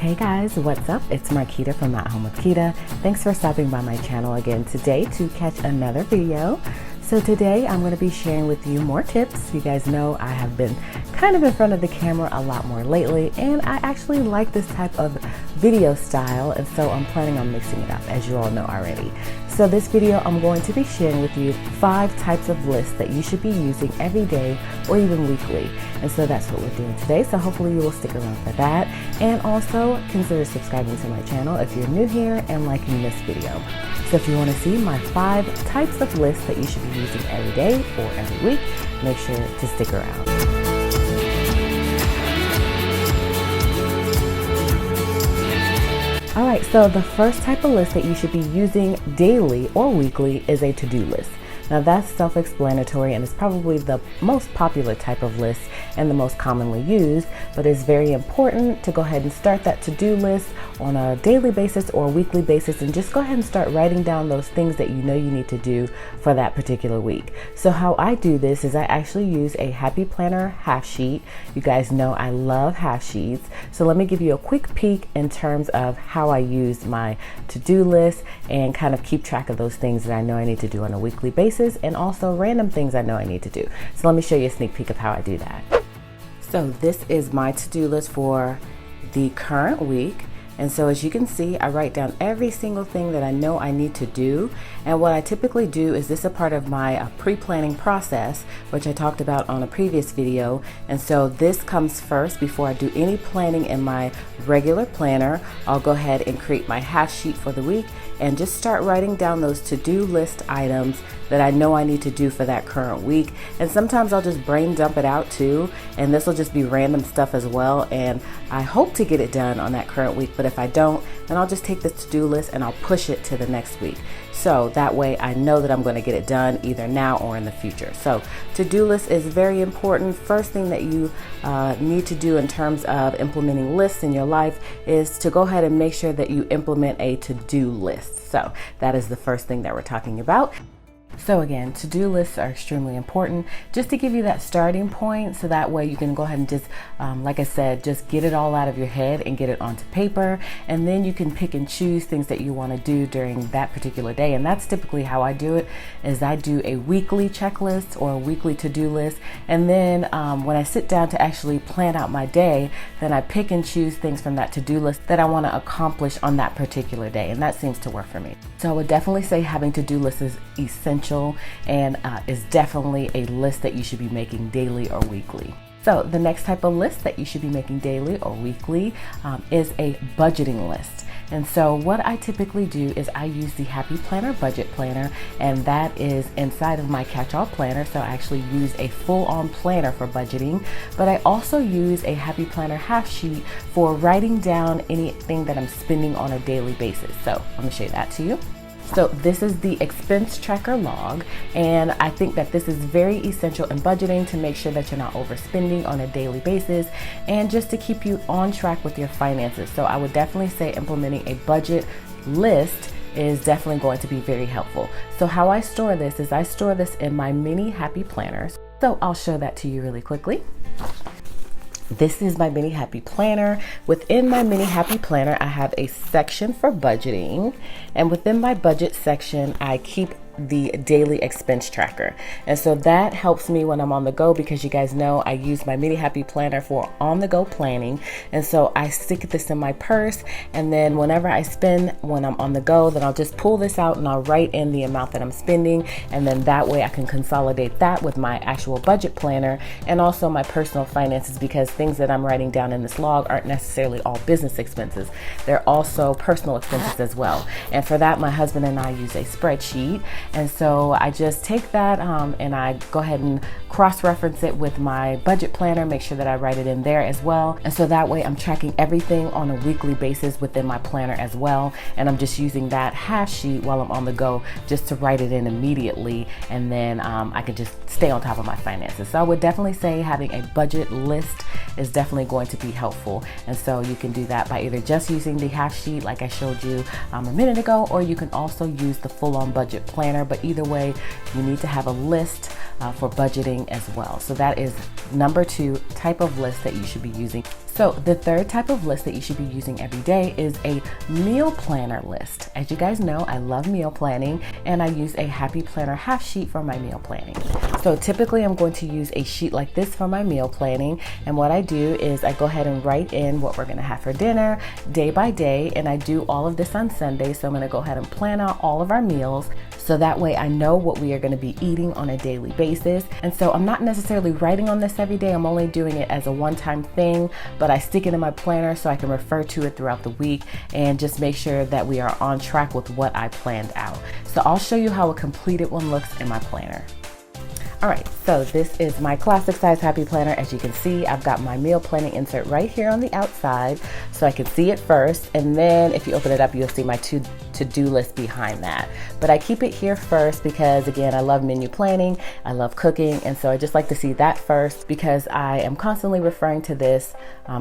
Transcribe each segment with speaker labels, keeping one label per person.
Speaker 1: Hey guys, what's up? It's Quita from AtHomeWithQuita. Thanks for stopping by my channel again today to catch another video. So today I'm going to be sharing with you more tips. You guys know I have been kind of in front of the camera a lot more lately, and I actually like this type of video style, and so I'm planning on mixing it up, as you all know already. So this video I'm going to be sharing with you 5 types of lists that you should be using every day or even weekly. And so that's what we're doing today. So hopefully you will stick around for that. And also consider subscribing to my channel if you're new here and liking this video. So if you want to see my 5 types of lists that you should be using every day or every week, make sure to stick around. Alright, so the first type of list that you should be using daily or weekly is a to-do list. Now that's self-explanatory and it's probably the most popular type of list and the most commonly used, but it's very important to go ahead and start that to-do list on a daily basis or a weekly basis and just go ahead and start writing down those things that you know you need to do for that particular week. So how I do this is I actually use a Happy Planner half sheet. You guys know I love half sheets. So let me give you a quick peek in terms of how I use my to-do list and kind of keep track of those things that I know I need to do on a weekly basis, and also random things I know I need to do. So let me show you a sneak peek of how I do that. So this is my to-do list for the current week. And so as you can see, I write down every single thing that I know I need to do. And what I typically do is this is a part of my pre-planning process, which I talked about on a previous video. And so this comes first before I do any planning in my regular planner. I'll go ahead and create my half sheet for the week and just start writing down those to-do list items that I know I need to do for that current week. And sometimes I'll just brain dump it out too, and this will just be random stuff as well, and I hope to get it done on that current week, but if I don't, then I'll just take this to-do list and I'll push it to the next week. So that way I know that I'm going to get it done either now or in the future. So to-do list is very important. First thing that you need to do in terms of implementing lists in your life is to go ahead and make sure that you implement a to-do list. So that is the first thing that we're talking about. So again, to-do lists are extremely important just to give you that starting point, so that way you can go ahead and just, like I said, just get it all out of your head and get it onto paper, and then you can pick and choose things that you want to do during that particular day. And that's typically how I do it, is I do a weekly checklist or a weekly to-do list, and then when I sit down to actually plan out my day, then I pick and choose things from that to-do list that I want to accomplish on that particular day, and that seems to work for me. So I would definitely say having to-do lists is essential and is definitely a list that you should be making daily or weekly. So the next type of list that you should be making daily or weekly is a budgeting list. And so what I typically do is I use the Happy Planner Budget Planner, and that is inside of my catch-all planner. So I actually use a full-on planner for budgeting, but I also use a Happy Planner half sheet for writing down anything that I'm spending on a daily basis. So I'm gonna show you that to you. So this is the expense tracker log, and I think that this is very essential in budgeting to make sure that you're not overspending on a daily basis and just to keep you on track with your finances. So I would definitely say implementing a budget list is definitely going to be very helpful. So how I store this is I store this in my mini Happy Planners. So I'll show that to you really quickly. This is my mini Happy Planner. Within my mini Happy Planner, I have a section for budgeting, and within my budget section, I keep the daily expense tracker. And so that helps me when I'm on the go, because you guys know I use my mini Happy Planner for on the go planning. And so I stick this in my purse, and then whenever I spend when I'm on the go, then I'll just pull this out and I'll write in the amount that I'm spending, and then that way I can consolidate that with my actual budget planner and also my personal finances, because things that I'm writing down in this log aren't necessarily all business expenses. They're also personal expenses as well. And for that, my husband and I use a spreadsheet. And so I just take that and I go ahead and cross-reference it with my budget planner, make sure that I write it in there as well. And so that way I'm tracking everything on a weekly basis within my planner as well. And I'm just using that half sheet while I'm on the go just to write it in immediately. And then I can just stay on top of my finances. So I would definitely say having a budget list is definitely going to be helpful. And so you can do that by either just using the half sheet like I showed you a minute ago, or you can also use the full-on budget planner. But either way, you need to have a list for budgeting as well. So that is number 2 type of list that you should be using. So the third type of list that you should be using every day is a meal planner list. As you guys know, I love meal planning and I use a Happy Planner half sheet for my meal planning. So typically I'm going to use a sheet like this for my meal planning, and what I do is I go ahead and write in what we're gonna have for dinner day by day, and I do all of this on Sunday. So I'm gonna go ahead and plan out all of our meals, so that way I know what we are going to be eating on a daily basis. And so I'm not necessarily writing on this every day. I'm only doing it as a one-time thing, but I stick it in my planner so I can refer to it throughout the week and just make sure that we are on track with what I planned out. So I'll show you how a completed one looks in my planner. All right, so this is my classic size Happy Planner. As you can see, I've got my meal planning insert right here on the outside so I can see it first, and then if you open it up, you'll see my to-do list behind that. But I keep it here first because, again, I love menu planning, I love cooking, and so I just like to see that first because I am constantly referring to this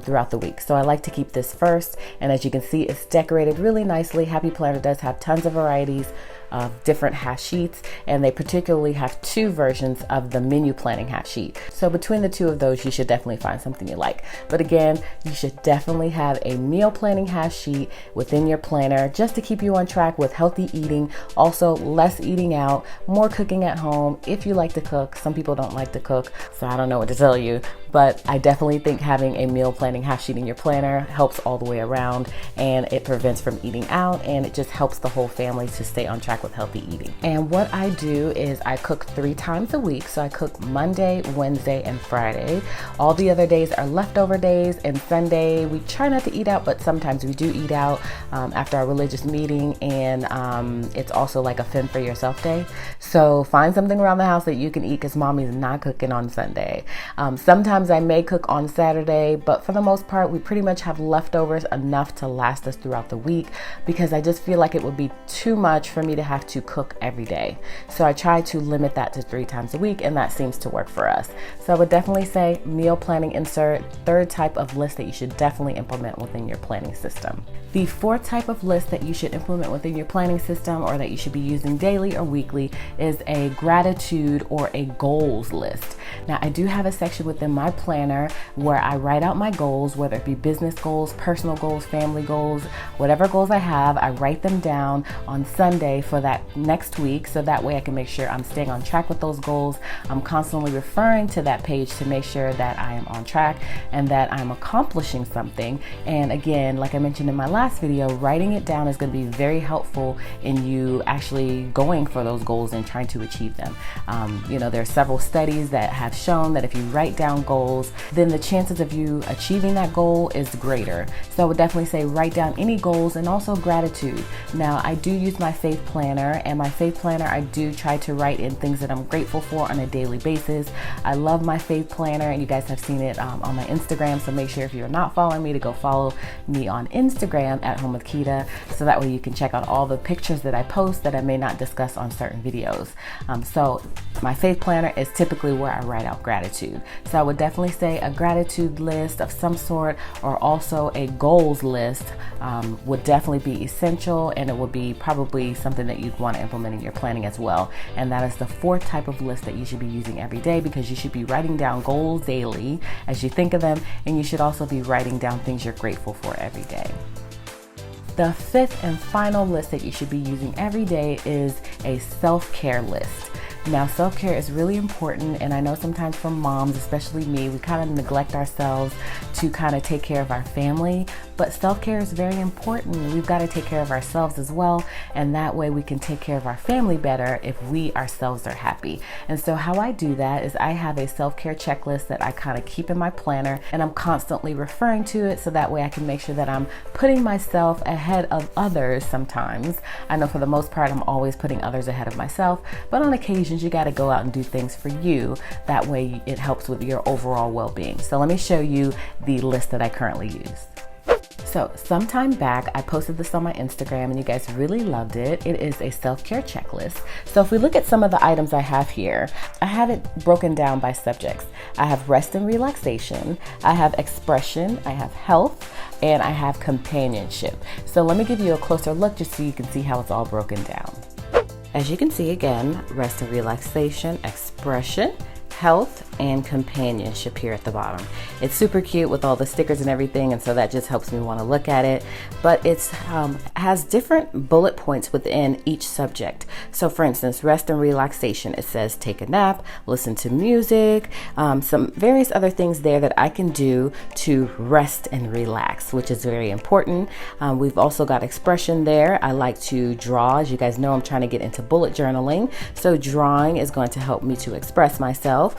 Speaker 1: throughout the week. So I like to keep this first, and as you can see, it's decorated really nicely. Happy Planner does have tons of varieties of different half sheets, and they particularly have two versions of the menu planning half sheet. So between the two of those, you should definitely find something you like. But again, you should definitely have a meal planning half sheet within your planner just to keep you on track with healthy eating, also less eating out, more cooking at home if you like to cook. Some people don't like to cook, so I don't know what to tell you, but I definitely think having a meal planning half sheet in your planner helps all the way around, and it prevents from eating out, and it just helps the whole family to stay on track with healthy eating. And what I do is I cook 3 times a week. So I cook Monday, Wednesday, and Friday. All the other days are leftover days, and Sunday we try not to eat out, but sometimes we do eat out after our religious meeting, and it's also like a fend for yourself day. So find something around the house that you can eat because mommy's not cooking on Sunday. Sometimes I may cook on Saturday, but for the most part we pretty much have leftovers enough to last us throughout the week because I just feel like it would be too much for me to have to cook every day. So I try to limit that to 3 times a week, and that seems to work for us. So I would definitely say meal planning insert, third type of list that you should definitely implement within your planning system. The fourth type of list that you should implement within your planning system, or that you should be using daily or weekly, is a gratitude or a goals list. Now I do have a section within my planner where I write out my goals, whether it be business goals, personal goals, family goals, whatever goals I have, I write them down on Sunday for that next week, so that way I can make sure I'm staying on track with those goals. I'm constantly referring to that page to make sure that I am on track and that I'm accomplishing something. And again, like I mentioned in my last video, writing it down is going to be very helpful in you actually going for those goals and trying to achieve them. There are several studies that have shown that if you write down goals, then the chances of you achieving that goal is greater. So I would definitely say write down any goals, and also gratitude. Now I do use my faith planner, and my faith planner I do try to write in things that I'm grateful for on a daily basis. I love my faith planner, and you guys have seen it on my Instagram, so make sure if you're not following me to go follow me on Instagram @HomeWithQuita, so that way you can check out all the pictures that I post that I may not discuss on certain videos. So my faith planner is typically where I write out gratitude. So I would definitely say a gratitude list of some sort, or also a goals list would definitely be essential, and it would be probably something that you'd want to implement in your planning as well. And that is the fourth type of list that you should be using every day, because you should be writing down goals daily as you think of them, and you should also be writing down things you're grateful for every day. The fifth and final list that you should be using every day is a self-care list. Now, self-care is really important, and I know sometimes for moms, especially me, we kind of neglect ourselves to kind of take care of our family, but self-care is very important. We've got to take care of ourselves as well, and that way we can take care of our family better if we ourselves are happy. And so how I do that is I have a self-care checklist that I kind of keep in my planner, and I'm constantly referring to it, so that way I can make sure that I'm putting myself ahead of others sometimes. I know for the most part I'm always putting others ahead of myself, but on occasion you got to go out and do things for you. That way it helps with your overall well-being. So let me show you the list that I currently use. So sometime back, I posted this on my Instagram and you guys really loved it. It is a self-care checklist. So if we look at some of the items I have here, I have it broken down by subjects. I have rest and relaxation, I have expression, I have health, and I have companionship. So let me give you a closer look just so you can see how it's all broken down. As you can see, again, rest and relaxation, expression, health, and companionship here at the bottom. It's super cute with all the stickers and everything, and so that just helps me want to look at it. But it has different bullet points within each subject. So for instance, rest and relaxation, it says take a nap, listen to music, some various other things there that I can do to rest and relax, which is very important. We've also got expression there. I like to draw. As you guys know, I'm trying to get into bullet journaling, so drawing is going to help me to express myself.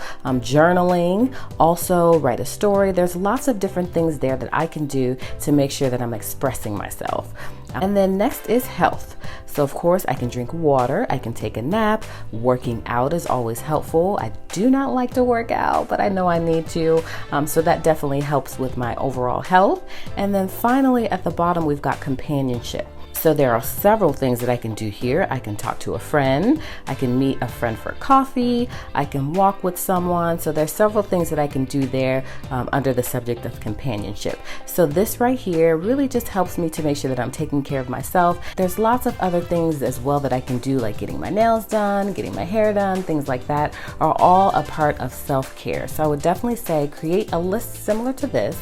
Speaker 1: Journaling, also write a story. There's lots of different things there that I can do to make sure that I'm expressing myself. And then next is health. So of course I can drink water, I can take a nap. Working out is always helpful. I do not like to work out, but I know I need to. So that definitely helps with my overall health. And then finally at the bottom, we've got companionship. So there are several things that I can do here. I can talk to a friend, I can meet a friend for coffee, I can walk with someone. So there's several things that I can do there under the subject of companionship. So this right here really just helps me to make sure that I'm taking care of myself. There's lots of other things as well that I can do, like getting my nails done, getting my hair done, things like that are all a part of self-care. So I would definitely say create a list similar to this,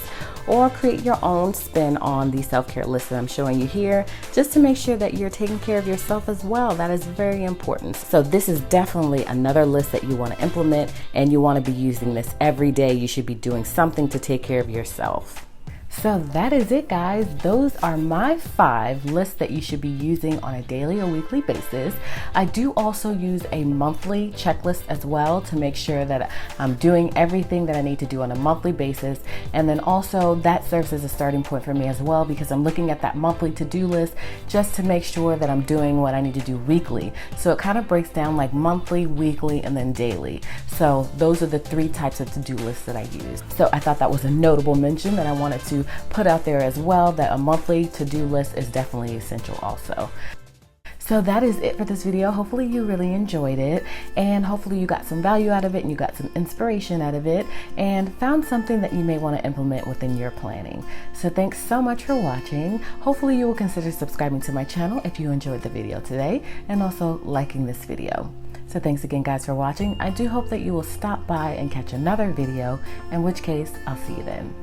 Speaker 1: or create your own spin on the self-care list that I'm showing you here, just to make sure that you're taking care of yourself as well. That is very important. So this is definitely another list that you want to implement, and you want to be using this every day. You should be doing something to take care of yourself. So that is it, guys. Those are my 5 lists that you should be using on a daily or weekly basis. I do also use a monthly checklist as well to make sure that I'm doing everything that I need to do on a monthly basis. And then also that serves as a starting point for me as well, because I'm looking at that monthly to-do list just to make sure that I'm doing what I need to do weekly. So it kind of breaks down like monthly, weekly, and then daily. So those are the 3 types of to-do lists that I use. So I thought that was a notable mention that I wanted to put out there as well, that a monthly to-do list is definitely essential also. So that is it for this video. Hopefully you really enjoyed it, and hopefully you got some value out of it and you got some inspiration out of it and found something that you may want to implement within your planning. So thanks so much for watching. Hopefully you will consider subscribing to my channel if you enjoyed the video today, and also liking this video. So thanks again, guys, for watching. I do hope that you will stop by and catch another video, in which case I'll see you then.